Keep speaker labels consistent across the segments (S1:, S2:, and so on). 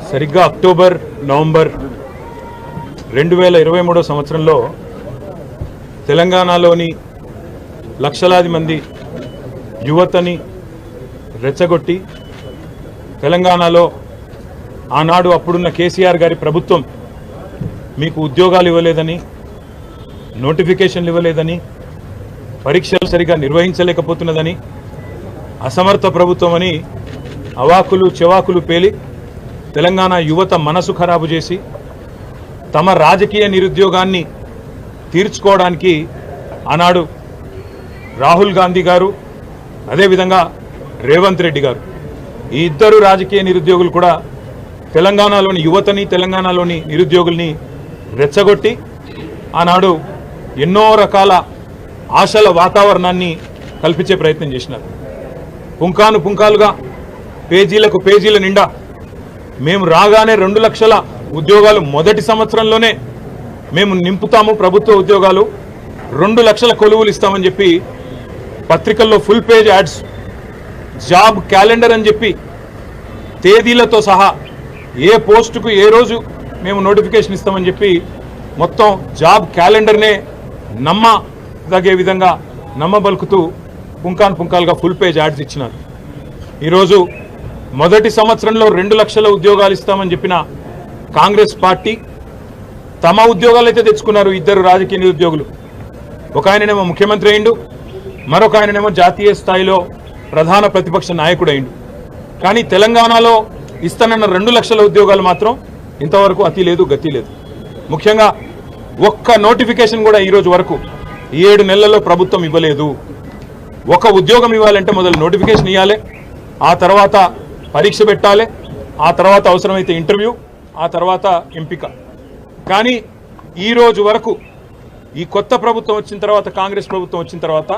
S1: సరిగ్గా October November 2023 సంవత్సరంలో తెలంగాణలోని లక్షలాది మంది యువతని రెచ్చగొట్టి తెలంగాణలో ఆనాడు అప్పుడున్న కేసీఆర్ గారి ప్రభుత్వం మీకు ఉద్యోగాలు ఇవ్వలేదని, నోటిఫికేషన్లు ఇవ్వలేదని, పరీక్షలు సరిగా నిర్వహించలేకపోతున్నదని, అసమర్థ ప్రభుత్వం అని అవాకులు చెవాకులు పేలి తెలంగాణ యువత మనసు ఖరాబు చేసి తమ రాజకీయ నిరుద్యోగాన్ని తీర్చుకోవడానికి ఆనాడు రాహుల్ గాంధీ గారు, అదేవిధంగా రేవంత్ రెడ్డి గారు, ఈ ఇద్దరు రాజకీయ నిరుద్యోగులు కూడా తెలంగాణలోని యువతని, తెలంగాణలోని నిరుద్యోగుల్ని రెచ్చగొట్టి ఆనాడు ఎన్నో రకాల ఆశల వాతావరణాన్ని కల్పించే ప్రయత్నం చేసినారు. పుంకాను పుంకాలుగా పేజీలకు పేజీల నిండా మేము రాగానే 2 లక్షల ఉద్యోగాలు మొదటి సంవత్సరంలోనే మేము నింపుతాము, ప్రభుత్వ ఉద్యోగాలు 2 లక్షల కొలువులు ఇస్తామని చెప్పి పత్రికల్లో full page ads, job calendar అని చెప్పి తేదీలతో సహా ఏ పోస్టుకు ఏ రోజు మేము నోటిఫికేషన్ ఇస్తామని చెప్పి మొత్తం జాబ్ క్యాలెండర్నే నమ్మదగే విధంగా నమ్మబలుకుతూ పుంకాను పుంకాలుగా ఫుల్ పేజ్ యాడ్స్ ఇచ్చినారు. ఈరోజు మొదటి సంవత్సరంలో 2 లక్షల ఉద్యోగాలు ఇస్తామని చెప్పిన కాంగ్రెస్ పార్టీ తమ ఉద్యోగాలు అయితే తెచ్చుకున్నారు. ఇద్దరు రాజకీయ నిరుద్యోగులు, ఒక ఆయననేమో ముఖ్యమంత్రి అయిండు, మరొక ఆయననేమో జాతీయ స్థాయిలో ప్రధాన ప్రతిపక్ష నాయకుడు అయిండు. కానీ తెలంగాణలో ఇస్తానన్న 2 లక్షల ఉద్యోగాలు మాత్రం ఇంతవరకు అతి లేదు, గతి లేదు. ముఖ్యంగా ఒక్క నోటిఫికేషన్ కూడా ఈరోజు వరకు 7 నెలల్లో ప్రభుత్వం ఇవ్వలేదు. ఒక ఉద్యోగం ఇవ్వాలంటే మొదలు నోటిఫికేషన్ ఇవ్వాలి, ఆ తర్వాత పరీక్ష పెట్టాలి, ఆ తర్వాత అవసరమైతే ఇంటర్వ్యూ, ఆ తర్వాత ఎంపిక. కానీ ఈరోజు వరకు ఈ కొత్త ప్రభుత్వం వచ్చిన తర్వాత, కాంగ్రెస్ ప్రభుత్వం వచ్చిన తర్వాత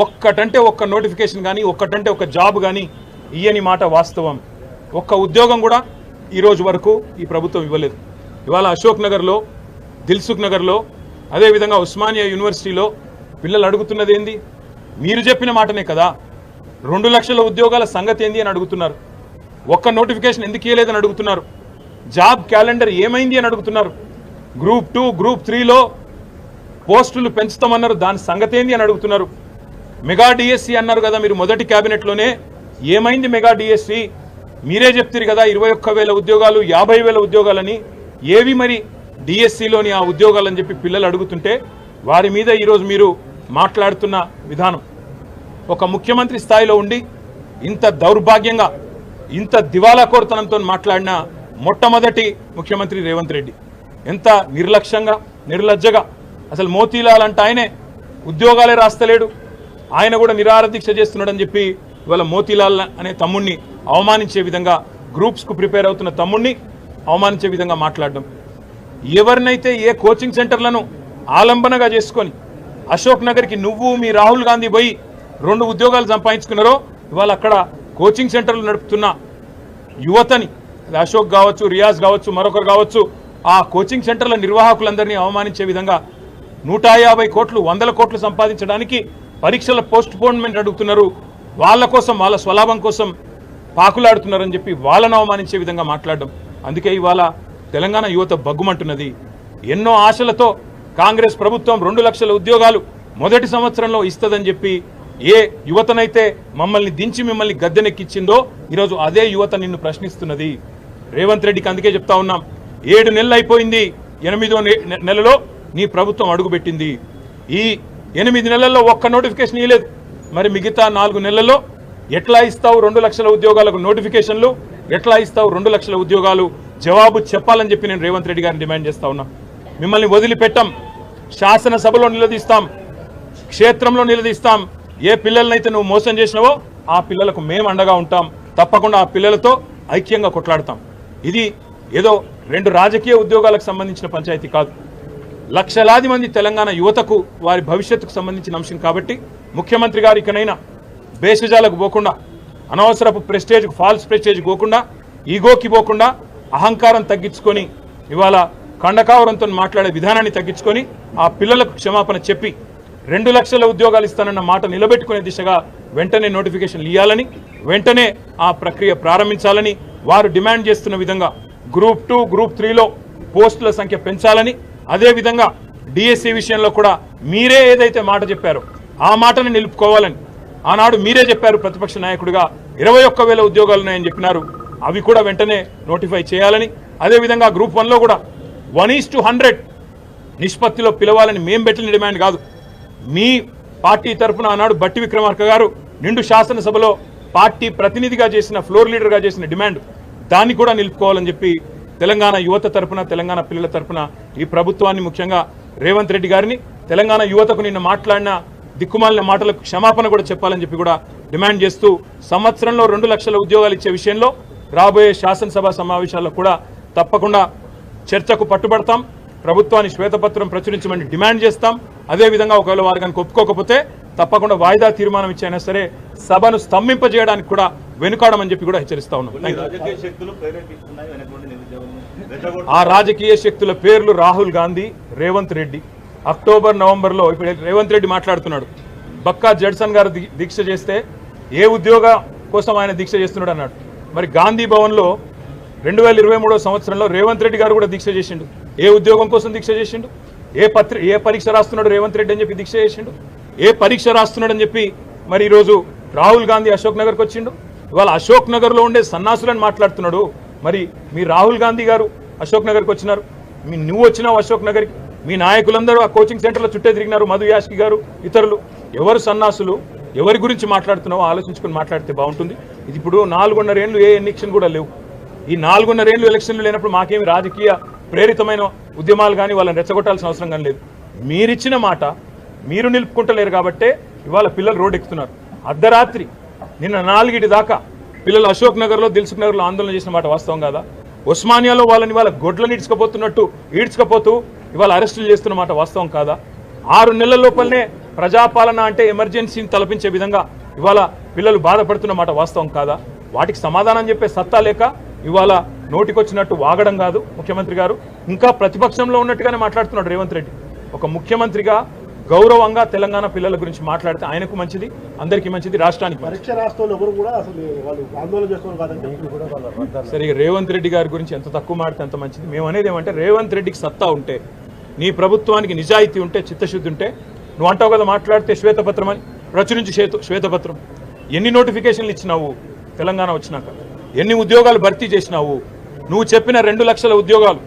S1: ఒక్కటంటే ఒక్క నోటిఫికేషన్ కానీ, ఒక్కటంటే ఒక జాబ్ కానీ ఇయ్యని మాట వాస్తవం. ఒక్క ఉద్యోగం కూడా ఈరోజు వరకు ఈ ప్రభుత్వం ఇవ్వలేదు. ఇవాళ అశోక్ నగర్లో, దిల్సుఖ్ నగర్లో, అదేవిధంగా ఉస్మానియా యూనివర్సిటీలో పిల్లలు అడుగుతున్నది ఏంది? మీరు చెప్పిన మాటనే కదా, 2 లక్షల ఉద్యోగాల సంగతి ఏంది అని అడుగుతున్నారు. ఒక్క నోటిఫికేషన్ ఎందుకు ఇవ్వలేదని అడుగుతున్నారు. జాబ్ క్యాలెండర్ ఏమైంది అని అడుగుతున్నారు. గ్రూప్ 2, గ్రూప్ 3లో పోస్టులు పెంచుతామన్నారు, దాని సంగతి ఏంది అని అడుగుతున్నారు. మెగా డిఎస్సి అన్నారు కదా మీరు మొదటి క్యాబినెట్లోనే, ఏమైంది మెగా డిఎస్సి? మీరే చెప్తారు కదా 21,000 ఉద్యోగాలు, 50,000 ఉద్యోగాలని, ఏవి మరి డిఎస్సిలోని ఆ ఉద్యోగాలని చెప్పి పిల్లలు అడుగుతుంటే వారి మీద ఈరోజు మీరు మాట్లాడుతున్న విధానం, ఒక ముఖ్యమంత్రి స్థాయిలో ఉండి ఇంత దౌర్భాగ్యంగా, ఇంత దివాలాకోరుతనంతో మాట్లాడిన మొట్టమొదటి ముఖ్యమంత్రి రేవంత్ రెడ్డి. ఎంత నిర్లక్ష్యంగా, నిర్లజ్జగా, అసలు మోతీలాల్ అంటే ఆయనే ఉద్యోగాలే రాస్తలేడు, ఆయన కూడా నిరాహారదీక్ష చేస్తున్నాడని చెప్పి ఇవాళ మోతీలాల్ అనే తమ్ముడిని అవమానించే విధంగా, గ్రూప్స్కు ప్రిపేర్ అవుతున్న తమ్ముడిని అవమానించే విధంగా మాట్లాడడం. ఎవరినైతే ఏ కోచింగ్ సెంటర్లను ఆలంబనగా చేసుకొని అశోక్ నగర్కి నువ్వు మీ రాహుల్ గాంధీ పోయి 2 ఉద్యోగాలు సంపాదించుకున్నారో, ఇవాళ అక్కడ కోచింగ్ సెంటర్లు నడుపుతున్న యువతని, అశోక్ కావచ్చు, రియాజ్ కావచ్చు, మరొకరు కావచ్చు, ఆ కోచింగ్ సెంటర్ల నిర్వాహకులందరినీ అవమానించే విధంగా 150 కోట్లు, 100 కోట్లు సంపాదించడానికి పరీక్షల పోస్ట్ పోన్మెంట్ అడుగుతున్నారు. వాళ్ళ కోసం, వాళ్ళ స్వలాభం కోసం పాకులాడుతున్నారని చెప్పి వాళ్ళను అవమానించే విధంగా మాట్లాడడం. అందుకే ఇవాళ తెలంగాణ యువత బగ్గుమంటున్నది. ఎన్నో ఆశలతో కాంగ్రెస్ ప్రభుత్వం 2 లక్షల ఉద్యోగాలు మొదటి సంవత్సరంలో ఇస్తుందని చెప్పి ఏ యువతనైతే మమ్మల్ని దించి మిమ్మల్ని గద్దెనెక్కించిందో ఈరోజు అదే యువత నిన్ను ప్రశ్నిస్తున్నది. రేవంత్ రెడ్డికి అందుకే చెప్తా ఉన్నాం, 7 నెలలు అయిపోయింది, 8వ నెలలో నీ ప్రభుత్వం అడుగుపెట్టింది. ఈ 8 నెలల్లో ఒక్క నోటిఫికేషన్ ఇవ్వలేదు. మరి మిగతా 4 నెలల్లో ఎట్లా ఇస్తావు 2 లక్షల ఉద్యోగాలకు నోటిఫికేషన్లు? ఎట్లా ఇస్తావు 2 లక్షల ఉద్యోగాలు? జవాబు చెప్పాలని చెప్పి నేను రేవంత్ రెడ్డి గారిని డిమాండ్ చేస్తా ఉన్నా. మిమ్మల్ని వదిలిపెట్టాం, శాసనసభలో నిలదీస్తాం, క్షేత్రంలో నిలదీస్తాం. ఏ పిల్లలనైతే నువ్వు మోసం చేసినావో ఆ పిల్లలకు మేము అండగా ఉంటాం. తప్పకుండా ఆ పిల్లలతో ఐక్యంగా కొట్లాడతాం. ఇది ఏదో 2 రాజకీయ ఉద్యోగాలకు సంబంధించిన పంచాయతీ కాదు, లక్షలాది మంది తెలంగాణ యువతకు వారి భవిష్యత్తుకు సంబంధించిన అంశం. కాబట్టి ముఖ్యమంత్రి గారు ఇకనైనా బేషజాలకు పోకుండా, అనవసరపు ప్రెస్టేజ్కు, ఫాల్స్ ప్రెస్టేజ్ పోకుండా, ఈగోకి పోకుండా అహంకారం తగ్గించుకొని ఇవాళ కండకావరంతో మాట్లాడే విధానాన్ని తగ్గించుకొని ఆ పిల్లలకు క్షమాపణ చెప్పి 2 లక్షల ఉద్యోగాలు ఇస్తానన్న మాట నిలబెట్టుకునే దిశగా వెంటనే నోటిఫికేషన్లు ఇవ్వాలని, వెంటనే ఆ ప్రక్రియ ప్రారంభించాలని వారు డిమాండ్ చేస్తున్న విధంగా గ్రూప్ 2 గ్రూప్ 3లో పోస్టుల సంఖ్య పెంచాలని, అదేవిధంగా డిఎస్సి విషయంలో కూడా మీరే ఏదైతే మాట చెప్పారో ఆ మాటను నిలుపుకోవాలని ఆనాడు మీరే చెప్పారు. ప్రతిపక్ష నాయకుడిగా 21,000 ఉద్యోగాలు ఉన్నాయని చెప్పినారు. అవి కూడా వెంటనే నోటిఫై చేయాలని, అదేవిధంగా గ్రూప్ 1లో కూడా 1:100 నిష్పత్తిలో పిలవాలని మేం పెట్టిన డిమాండ్ కాదు. మీ పార్టీ తరఫున ఆనాడు బట్టి విక్రమార్క గారు నిండు శాసనసభలో పార్టీ ప్రతినిధిగా చేసిన, ఫ్లోర్ లీడర్గా చేసిన డిమాండ్, దాన్ని కూడా నిలుపుకోవాలని చెప్పి తెలంగాణ యువత తరఫున, తెలంగాణ పిల్లల తరఫున ఈ ప్రభుత్వాన్ని, ముఖ్యంగా రేవంత్ రెడ్డి గారిని, తెలంగాణ యువతకు నిన్న మాట్లాడిన దిక్కుమాలిన మాటలకు క్షమాపణ కూడా చెప్పాలని చెప్పి కూడా డిమాండ్ చేస్తూ, సంవత్సరంలో 2 లక్షల ఉద్యోగాలు ఇచ్చే విషయంలో రాబోయే శాసనసభ సమావేశాల్లో కూడా తప్పకుండా చర్చకు పట్టుబడతాం. ప్రభుత్వాన్ని శ్వేతపత్రం ప్రచురించమని డిమాండ్ చేస్తాం. అదేవిధంగా ఒకవేళ వారు కనుక ఒప్పుకోకపోతే తప్పకుండా వాయిదా తీర్మానం ఇచ్చైనా సరే సభను స్తంభింపజేయడానికి కూడా వెనుకాడమని చెప్పి కూడా హెచ్చరిస్తా ఉన్నాం. ఆ రాజకీయ శక్తుల పేర్లు రాహుల్ గాంధీ, రేవంత్ రెడ్డి. అక్టోబర్ నవంబర్లో ఇప్పుడు రేవంత్ రెడ్డి మాట్లాడుతున్నాడు, బక్కా జడ్సన్ గారు దీక్ష చేస్తే ఏ ఉద్యోగ కోసం ఆయన దీక్ష చేస్తున్నాడు అన్నాడు. మరి గాంధీ భవన్లో 2023 సంవత్సరంలో రేవంత్ రెడ్డి గారు కూడా దీక్ష చేసిండు. ఏ ఉద్యోగం కోసం దీక్ష చేసిండు? ఏ పరీక్ష రాస్తున్నాడు రేవంత్ రెడ్డి అని చెప్పి దీక్ష చేసిండు? ఏ పరీక్ష రాస్తున్నాడు అని చెప్పి మరి ఈరోజు రాహుల్ గాంధీ అశోక్ నగర్కి వచ్చిండు. ఇవాళ అశోక్ నగర్లో ఉండే సన్నాసులని మాట్లాడుతున్నాడు. మరి మీ రాహుల్ గాంధీ గారు అశోక్ నగర్కి వచ్చినారు, నువ్వు వచ్చినావు అశోక్ నగర్కి, మీ నాయకులందరూ ఆ కోచింగ్ సెంటర్లో చుట్టే తిరిగినారు, మధు యాష్కి గారు ఇతరులు. ఎవరు సన్నాసులు, ఎవరి గురించి మాట్లాడుతున్నావో ఆలోచించుకొని మాట్లాడితే బాగుంటుంది. ఇది ఇప్పుడు 4.5 ఏళ్ళు ఏ ఎలక్షన్ కూడా లేవు. ఈ 4.5 ఏళ్ళు ఎలక్షన్లు లేనప్పుడు మాకేమి రాజకీయ ప్రేరితమైన ఉద్యమాలు కానీ వాళ్ళని రెచ్చగొట్టాల్సిన అవసరం కానీ లేదు. మీరిచ్చిన మాట మీరు నిలుపుకుంటలేరు కాబట్టే ఇవాళ పిల్లలు రోడ్డు ఎక్కుతున్నారు. అర్ధరాత్రి నిన్న 4 దాకా పిల్లలు అశోక్ నగర్లో, దిల్సుఖ్ నగర్లో ఆందోళన చేసిన మాట వాస్తవం కాదా? ఉస్మానియాలో వాళ్ళని వాళ్ళ గొడ్లను ఈడ్చుకపోతూ ఇవాళ అరెస్టులు చేస్తున్న మాట వాస్తవం కాదా? 6 నెలల లోపలనే ప్రజాపాలన అంటే ఎమర్జెన్సీని తలపించే విధంగా ఇవాళ పిల్లలు బాధపడుతున్న మాట వాస్తవం కాదా? వాటికి సమాధానం చెప్పే సత్తా లేక ఇవాళ నోటికొచ్చినట్టు వాగడం కాదు ముఖ్యమంత్రి గారు. ఇంకా ప్రతిపక్షంలో ఉన్నట్టుగానే మాట్లాడుతున్నాడు రేవంత్ రెడ్డి. ఒక ముఖ్యమంత్రిగా గౌరవంగా తెలంగాణ పిల్లల గురించి మాట్లాడితే ఆయనకు మంచిది, అందరికీ మంచిది, రాష్ట్రానికి సరే. రేవంత్ రెడ్డి గారి గురించి ఎంత తక్కువ మాడితే అంత మంచిది. మేము అనేది ఏమంటే రేవంత్ రెడ్డికి సత్తా ఉంటే, నీ ప్రభుత్వానికి నిజాయితీ ఉంటే, చిత్తశుద్ధి ఉంటే, నువ్వు అంటావు కదా మాట్లాడితే శ్వేతపత్రం అని, ప్రచురించి శ్వేతపత్రం. ఎన్ని నోటిఫికేషన్లు ఇచ్చినావు తెలంగాణ వచ్చినాక? ఎన్ని ఉద్యోగాలు భర్తీ చేసినావు? నువ్వు చెప్పిన 2 లక్షల ఉద్యోగాలు,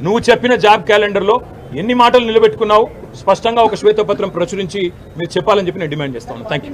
S1: నువ్వు చెప్పిన జాబ్ క్యాలెండర్లో ఎన్ని మాటలు నిలబెట్టుకున్నావు? స్పష్టంగా ఒక శ్వేతపత్రం ప్రచురించి మీరు చెప్పాలని చెప్పి నేను డిమాండ్ చేస్తాను. Thank you.